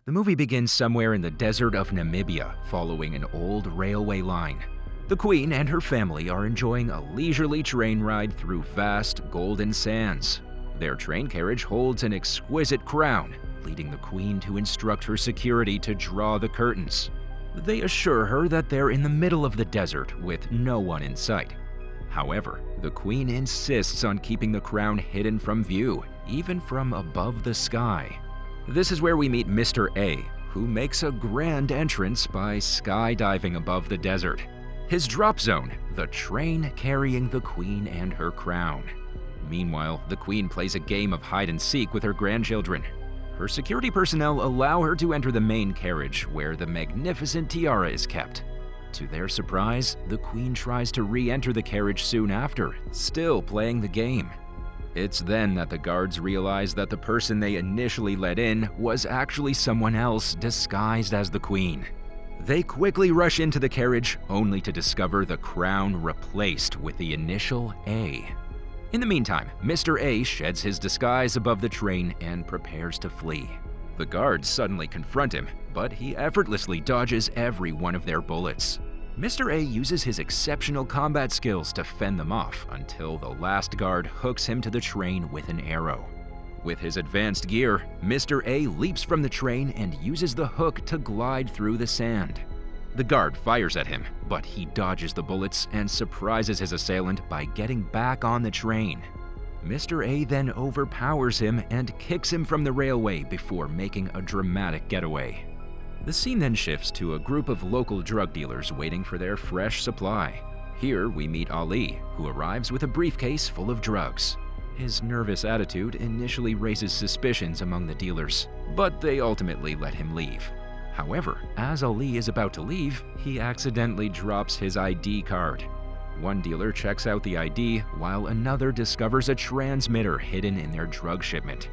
The movie begins somewhere in the desert of Namibia, following an old railway line. The Queen and her family are enjoying a leisurely train ride through vast golden sands. Their train carriage holds an exquisite crown, leading the Queen to instruct her security to draw the curtains. They assure her that they're in the middle of the desert with no one in sight. However, the Queen insists on keeping the crown hidden from view, even from above the sky. This is where we meet Mr. A, who makes a grand entrance by skydiving above the desert. His drop zone, the train carrying the Queen and her crown. Meanwhile, the Queen plays a game of hide and seek with her grandchildren. Her security personnel allow her to enter the main carriage where the magnificent tiara is kept. To their surprise, the Queen tries to re-enter the carriage soon after, still playing the game. It's then that the guards realize that the person they initially let in was actually someone else disguised as the Queen. They quickly rush into the carriage, only to discover the crown replaced with the initial A. In the meantime, Mr. A sheds his disguise above the train and prepares to flee. The guards suddenly confront him, but he effortlessly dodges every one of their bullets. Mr. A uses his exceptional combat skills to fend them off until the last guard hooks him to the train with an arrow. With his advanced gear, Mr. A leaps from the train and uses the hook to glide through the sand. The guard fires at him, but he dodges the bullets and surprises his assailant by getting back on the train. Mr. A then overpowers him and kicks him from the railway before making a dramatic getaway. The scene then shifts to a group of local drug dealers waiting for their fresh supply. Here we meet Ali, who arrives with a briefcase full of drugs. His nervous attitude initially raises suspicions among the dealers, but they ultimately let him leave. However, as Ali is about to leave, he accidentally drops his ID card. One dealer checks out the ID, while another discovers a transmitter hidden in their drug shipment.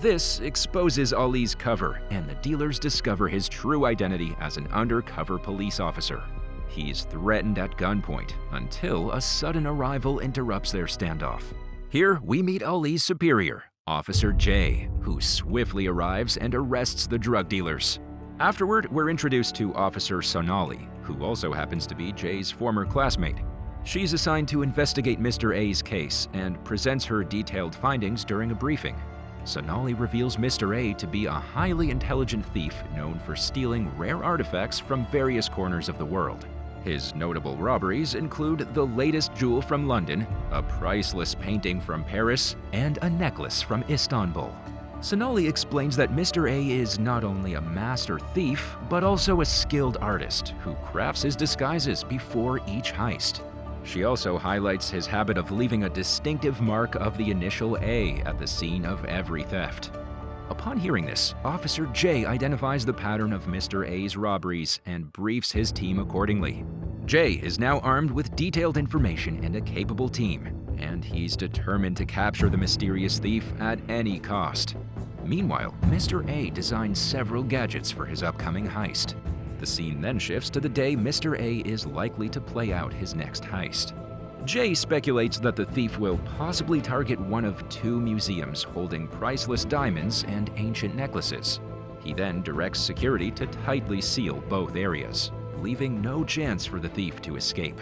This exposes Ali's cover, and the dealers discover his true identity as an undercover police officer. He's threatened at gunpoint until a sudden arrival interrupts their standoff. Here we meet Ali's superior, Officer J, who swiftly arrives and arrests the drug dealers. Afterward, we're introduced to Officer Sonali, who also happens to be Jay's former classmate. She's assigned to investigate Mr. A's case and presents her detailed findings during a briefing. Sonali reveals Mr. A to be a highly intelligent thief known for stealing rare artifacts from various corners of the world. His notable robberies include the latest jewel from London, a priceless painting from Paris, and a necklace from Istanbul. Sonali explains that Mr. A is not only a master thief, but also a skilled artist who crafts his disguises before each heist. She also highlights his habit of leaving a distinctive mark of the initial A at the scene of every theft. Upon hearing this, Officer J identifies the pattern of Mr. A's robberies and briefs his team accordingly. J is now armed with detailed information and a capable team, and he's determined to capture the mysterious thief at any cost. Meanwhile, Mr. A designs several gadgets for his upcoming heist. The scene then shifts to the day Mr. A is likely to play out his next heist. Jay speculates that the thief will possibly target one of two museums holding priceless diamonds and ancient necklaces. He then directs security to tightly seal both areas, leaving no chance for the thief to escape.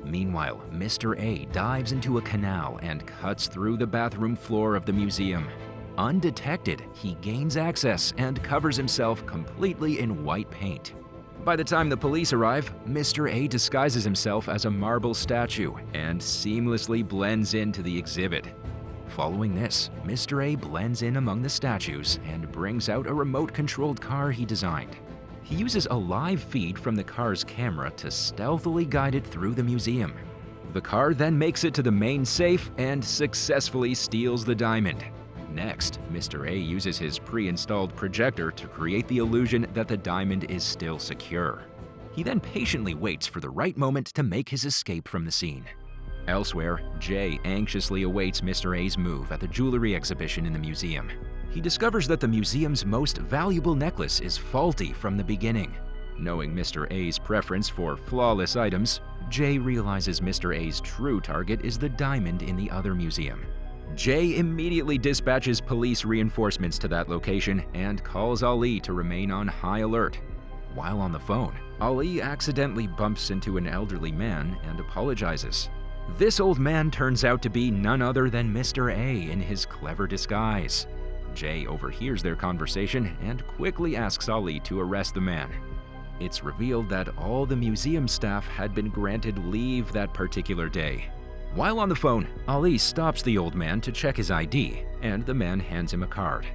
Meanwhile, Mr. A dives into a canal and cuts through the bathroom floor of the museum. Undetected, he gains access and covers himself completely in white paint. By the time the police arrive, Mr. A disguises himself as a marble statue and seamlessly blends into the exhibit. Following this, Mr. A blends in among the statues and brings out a remote-controlled car he designed. He uses a live feed from the car's camera to stealthily guide it through the museum. The car then makes it to the main safe and successfully steals the diamond. Next, Mr. A uses his pre-installed projector to create the illusion that the diamond is still secure. He then patiently waits for the right moment to make his escape from the scene. Elsewhere, Jay anxiously awaits Mr. A's move at the jewelry exhibition in the museum. He discovers that the museum's most valuable necklace is faulty from the beginning. Knowing Mr. A's preference for flawless items, Jay realizes Mr. A's true target is the diamond in the other museum. Jay immediately dispatches police reinforcements to that location and calls Ali to remain on high alert. While on the phone, Ali accidentally bumps into an elderly man and apologizes. This old man turns out to be none other than Mr. A in his clever disguise. Jay overhears their conversation and quickly asks Ali to arrest the man. It's revealed that all the museum staff had been granted leave that particular day. While on the phone, Ali stops the old man to check his ID, and the man hands him a card.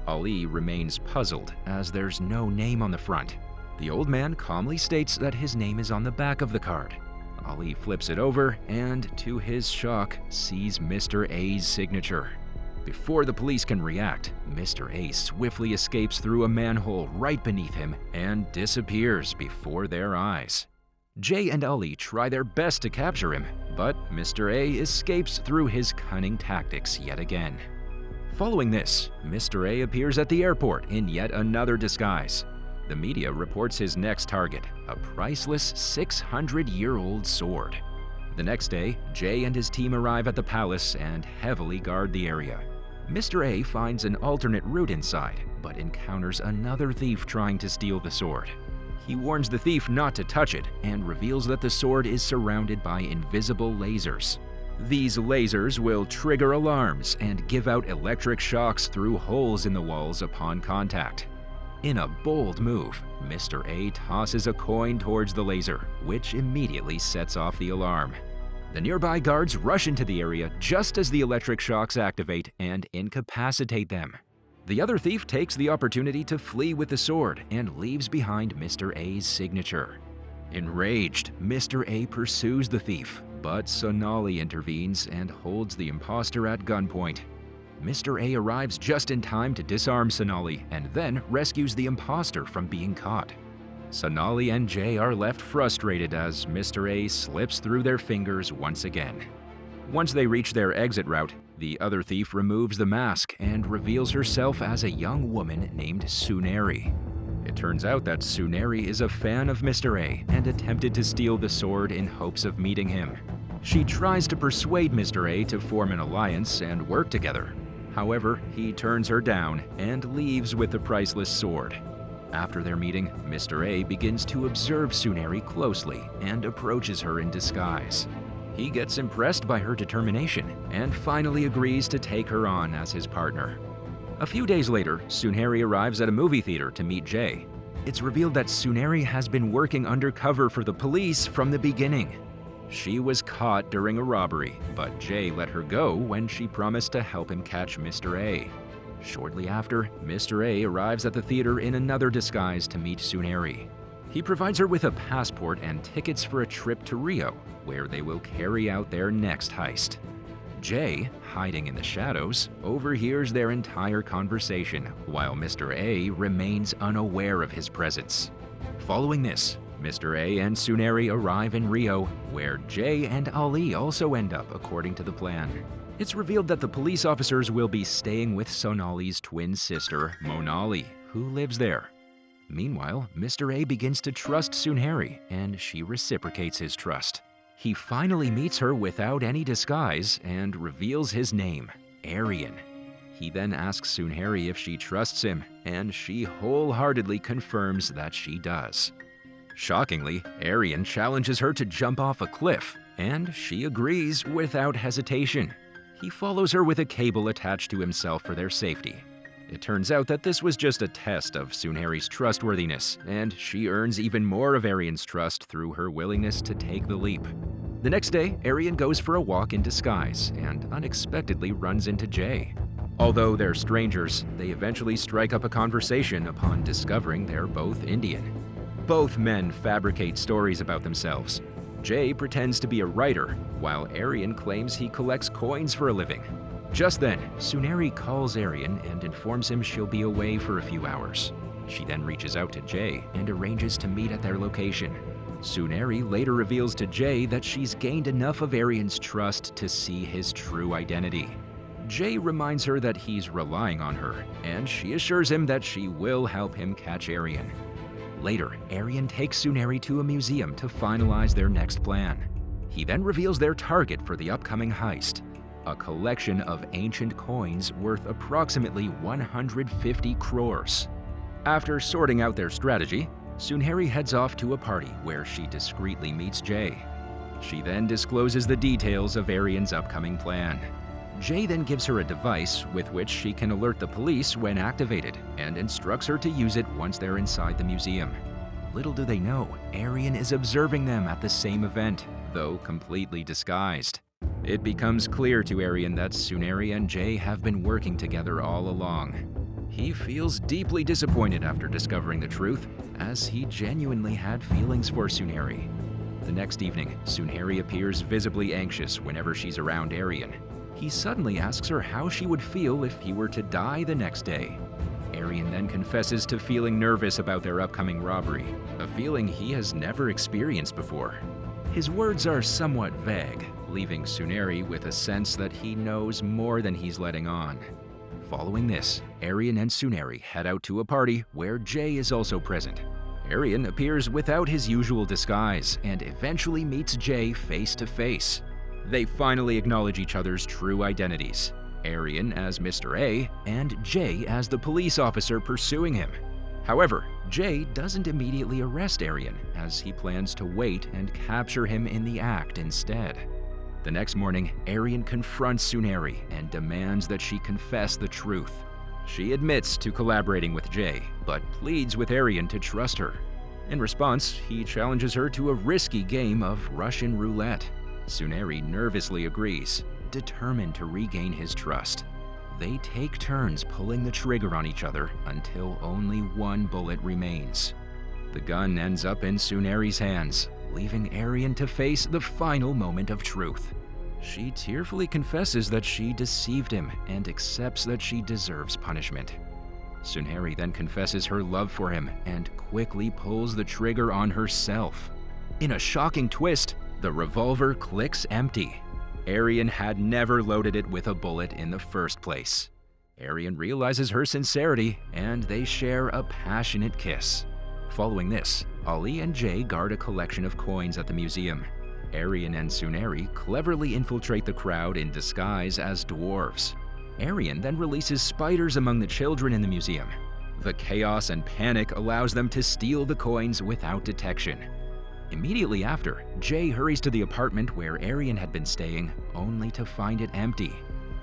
Ali remains puzzled as there's no name on the front. The old man calmly states that his name is on the back of the card. Ali flips it over and, to his shock, sees Mr. A's signature. Before the police can react, Mr. A swiftly escapes through a manhole right beneath him and disappears before their eyes. Jay and Ali try their best to capture him, but Mr. A escapes through his cunning tactics yet again. Following this, Mr. A appears at the airport in yet another disguise. The media reports his next target, a priceless 600-year-old sword. The next day, Jay and his team arrive at the palace and heavily guard the area. Mr. A finds an alternate route inside, but encounters another thief trying to steal the sword. He warns the thief not to touch it and reveals that the sword is surrounded by invisible lasers. These lasers will trigger alarms and give out electric shocks through holes in the walls upon contact. In a bold move, Mr. A tosses a coin towards the laser, which immediately sets off the alarm. The nearby guards rush into the area just as the electric shocks activate and incapacitate them. The other thief takes the opportunity to flee with the sword and leaves behind Mr. A's signature. Enraged, Mr. A pursues the thief, but Sonali intervenes and holds the imposter at gunpoint. Mr. A arrives just in time to disarm Sonali and then rescues the imposter from being caught. Sonali and Jay are left frustrated as Mr. A slips through their fingers once again. Once they reach their exit route, the other thief removes the mask and reveals herself as a young woman named Suneri. It turns out that Suneri is a fan of Mr. A and attempted to steal the sword in hopes of meeting him. She tries to persuade Mr. A to form an alliance and work together. However, he turns her down and leaves with the priceless sword. After their meeting, Mr. A begins to observe Suneri closely and approaches her in disguise. He gets impressed by her determination and finally agrees to take her on as his partner. A few days later, Suneri arrives at a movie theater to meet Jay. It's revealed that Suneri has been working undercover for the police from the beginning. She was caught during a robbery, but Jay let her go when she promised to help him catch Mr. A. Shortly after, Mr. A arrives at the theater in another disguise to meet Suneri. He provides her with a passport and tickets for a trip to Rio, where they will carry out their next heist. Jay, hiding in the shadows, overhears their entire conversation, while Mr. A remains unaware of his presence. Following this, Mr. A and Suneri arrive in Rio, where Jay and Ali also end up according to the plan. It's revealed that the police officers will be staying with Sonali's twin sister, Monali, who lives there. Meanwhile, Mr. A begins to trust Suneri, and she reciprocates his trust. He finally meets her without any disguise and reveals his name, Aryan. He then asks Suneri if she trusts him, and she wholeheartedly confirms that she does. Shockingly, Aryan challenges her to jump off a cliff, and she agrees without hesitation. He follows her with a cable attached to himself for their safety. It turns out that this was just a test of Suneri's trustworthiness, and she earns even more of Aryan's trust through her willingness to take the leap. The next day, Aryan goes for a walk in disguise and unexpectedly runs into Jay. Although they're strangers, they eventually strike up a conversation upon discovering they're both Indian. Both men fabricate stories about themselves. Jay pretends to be a writer, while Aryan claims he collects coins for a living. Just then, Suneri calls Aryan and informs him she'll be away for a few hours. She then reaches out to Jay and arranges to meet at their location. Suneri later reveals to Jay that she's gained enough of Aryan's trust to see his true identity. Jay reminds her that he's relying on her, and she assures him that she will help him catch Aryan. Later, Aryan takes Suneri to a museum to finalize their next plan. He then reveals their target for the upcoming heist. a collection of ancient coins worth approximately 150 crores. After sorting out their strategy, Sunehari heads off to a party where she discreetly meets Jay. She then discloses the details of Arian's upcoming plan. Jay then gives her a device with which she can alert the police when activated and instructs her to use it once they're inside the museum. Little do they know, Arian is observing them at the same event, though completely disguised. It becomes clear to Arian that Sunehari and Jay have been working together all along. He feels deeply disappointed after discovering the truth, as he genuinely had feelings for Sunehari. The next evening, Sunehari appears visibly anxious whenever she's around Arian. He suddenly asks her how she would feel if he were to die the next day. Arian then confesses to feeling nervous about their upcoming robbery, a feeling he has never experienced before. His words are somewhat vague, leaving Sunehari with a sense that he knows more than he's letting on. Following this, Arian and Sunehari head out to a party where Jay is also present. Arian appears without his usual disguise and eventually meets Jay face to face. They finally acknowledge each other's true identities, Arian as Mr. A and Jay as the police officer pursuing him. However, Jay doesn't immediately arrest Arian, as he plans to wait and capture him in the act instead. The next morning, Arian confronts Sunehari and demands that she confess the truth. She admits to collaborating with Jay, but pleads with Arian to trust her. In response, he challenges her to a risky game of Russian roulette. Sunehari nervously agrees, determined to regain his trust. They take turns pulling the trigger on each other until only one bullet remains. The gun ends up in Sunehari's hands, leaving Arian to face the final moment of truth. She tearfully confesses that she deceived him and accepts that she deserves punishment. Sunehari then confesses her love for him and quickly pulls the trigger on herself. In a shocking twist, the revolver clicks empty. Arian had never loaded it with a bullet in the first place. Arian realizes her sincerity, and they share a passionate kiss. Following this, Ali and Jay guard a collection of coins at the museum. Arian and Sunehari cleverly infiltrate the crowd in disguise as dwarves. Arian then releases spiders among the children in the museum. The chaos and panic allows them to steal the coins without detection. Immediately after, Jay hurries to the apartment where Arian had been staying, only to find it empty.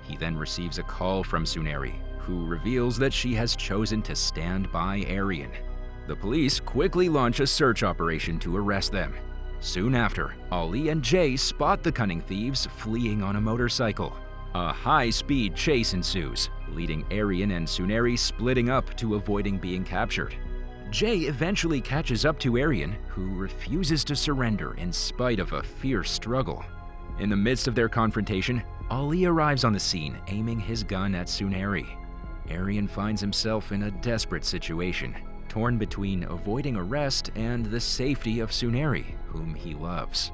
He then receives a call from Sunehari, who reveals that she has chosen to stand by Arian. The police quickly launch a search operation to arrest them. Soon after, Ali and Jay spot the cunning thieves fleeing on a motorcycle. A high-speed chase ensues, leading Arian and Sunehari splitting up to avoiding being captured. Jay eventually catches up to Arian, who refuses to surrender in spite of a fierce struggle. In the midst of their confrontation, Ali arrives on the scene, aiming his gun at Sunehari. Arian finds himself in a desperate situation, torn between avoiding arrest and the safety of Sunehari, whom he loves.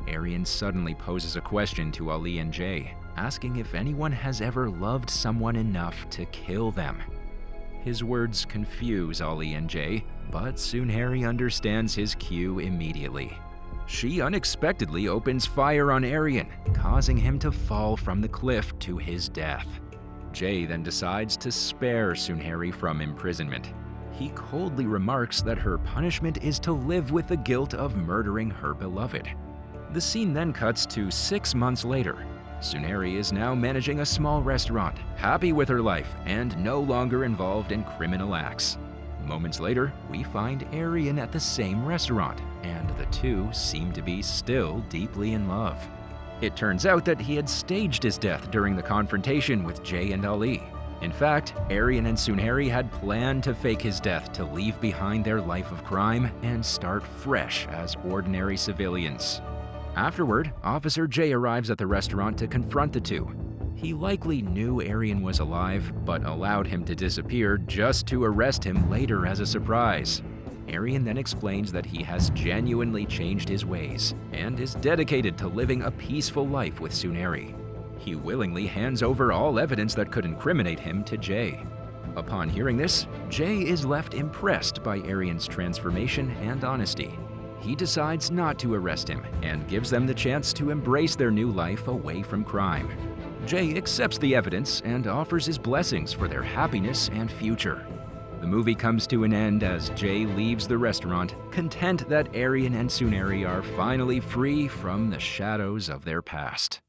Arian suddenly poses a question to Ali and Jay, asking if anyone has ever loved someone enough to kill them. His words confuse Ali and Jay, but Sunehari understands his cue immediately. She unexpectedly opens fire on Arian, causing him to fall from the cliff to his death. Jay then decides to spare Sunehari from imprisonment. He coldly remarks that her punishment is to live with the guilt of murdering her beloved. The scene then cuts to 6 months later. Sunehari is now managing a small restaurant, happy with her life and no longer involved in criminal acts. Moments later, we find Arian at the same restaurant, and the two seem to be still deeply in love. It turns out that he had staged his death during the confrontation with Jay and Ali. In fact, Arian and Sunehari had planned to fake his death to leave behind their life of crime and start fresh as ordinary civilians. Afterward, Officer Jay arrives at the restaurant to confront the two. He likely knew Arian was alive, but allowed him to disappear just to arrest him later as a surprise. Arian then explains that he has genuinely changed his ways and is dedicated to living a peaceful life with Sunehari. He willingly hands over all evidence that could incriminate him to Jay. Upon hearing this, Jay is left impressed by Arian's transformation and honesty. He decides not to arrest him and gives them the chance to embrace their new life away from crime. Jay accepts the evidence and offers his blessings for their happiness and future. The movie comes to an end as Jay leaves the restaurant, content that Arian and Suneri are finally free from the shadows of their past.